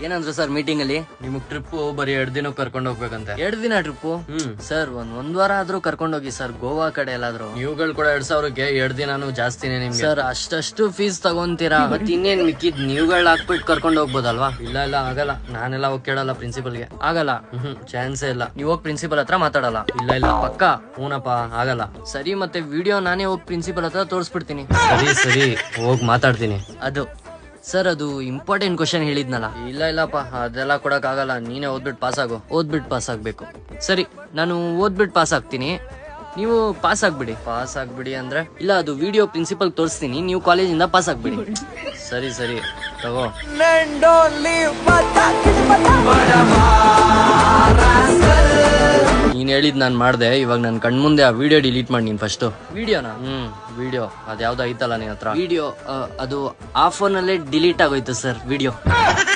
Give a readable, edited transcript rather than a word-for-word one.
ಏನಂದ್ರು sir meeting ಅಲ್ಲಿ? ನಿಮಗ್ ಟ್ರಿಪ್ ಬರೀ 2 ದಿನ ಕರ್ಕೊಂಡು ಹೋಗ್ಬೇಕಂತೆ. 2 ದಿನ ಟ್ರಿಪ್ಪು? ಸರ್ ಒಂದ್ ವಾರ ಆದ್ರೂ ಕರ್ಕೊಂಡೋಗಿ ಸರ್, ಗೋವಾ ಕಡೆ ಎಲ್ಲಾದ್ರು. ನೀವುಗಳು ಕೂಡ 2,000ಕ್ಕೆ 2 ದಿನಾನು ಜಾಸ್ತಿನೇ ನಿಮ್ಗೆ. ಸರ್ ಅಷ್ಟು ಫೀಸ್ ತಗೊಂತೀರಾ? ಮತ್ ಇನ್ನೇನ್ ಮಿಕ್ಕಿದ್ ನೀವುಗಳು ಹಾಕ್ಬಿಟ್ಟು ಕರ್ಕೊಂಡು ಹೋಗ್ಬೋದಲ್ವಾ? ಇಲ್ಲ ಆಗಲ್ಲ, ನಾನೆಲ್ಲ ಹೋಗಿ ಕೇಳಲ್ಲ ಪ್ರಿನ್ಸಿಪಲ್ಗೆ. ಆಗಲ್ಲ? ಚಾನ್ಸೇ ಇಲ್ಲ. ನೀವ್ ಹೋಗಿ ಪ್ರಿನ್ಸಿಪಲ್ ಹತ್ರ ಮಾತಾಡಲ್ಲ? ಇಲ್ಲ ಪಕ್ಕ? ಹೂನಪ್ಪ, ಆಗಲ್ಲ. ಸರಿ, ಮತ್ತೆ ವಿಡಿಯೋ ನಾನೇ ಹೋಗಿ ಪ್ರಿನ್ಸಿಪಲ್ ಹತ್ರ ತೋರಿಸ್ಬಿಡ್ತೀನಿ. ಸರಿ ಹೋಗಿ ಮಾತಾಡ್ತೀನಿ. ಅದು ಸರ್, ಅದು ಇಂಪಾರ್ಟೆಂಟ್ ಕ್ವಶನ್ ಹೇಳಿದ್ನಲ್ಲ. ಇಲ್ಲಪ್ಪ, ಅದೆಲ್ಲ ಕೊಡಕ್ ಆಗಲ್ಲ. ನೀನೇ ಓದ್ಬಿಟ್ಟು ಪಾಸ್ ಆಗು. ಓದ್ಬಿಟ್ಟು ಪಾಸ್ ಆಗ್ಬೇಕು? ಸರಿ, ನಾನು ಓದ್ಬಿಟ್ಟು ಪಾಸ್ ಆಗ್ತೀನಿ, ನೀವು ಪಾಸ್ ಆಗ್ಬಿಡಿ. ಪಾಸ್ ಆಗ್ಬಿಡಿ ಅಂದ್ರೆ? ಇಲ್ಲ, ಅದು ವಿಡಿಯೋ ಪ್ರಿನ್ಸಿಪಲ್ ತೋರಿಸ್ತೀನಿ, ನೀವು ಕಾಲೇಜಿಂದ ಪಾಸ್ ಆಗ್ಬಿಡಿ. ಸರಿ ತಗೋ. ನೀನ್ ಹೇಳಿದ್ ನಾನ್ ಮಾಡ್ದೆ. ಇವಾಗ ನನ್ ಕಣ್ಮುಂದೆ ಆ ವಿಡಿಯೋ ಡಿಲೀಟ್ ಮಾಡಿ ನೀನ್ ಫಸ್ಟ್. ವಿಡಿಯೋನಾ? ವಿಡಿಯೋ ಅದ್ಯಾವ್ದು ಐತಲ್ಲ ನಿನ್ ಹತ್ರ. ವಿಡಿಯೋ ಅದು ಆ ಫೋನಲ್ಲೇ ಡಿಲೀಟ್ ಆಗೋಯ್ತು ಸರ್ ವಿಡಿಯೋ.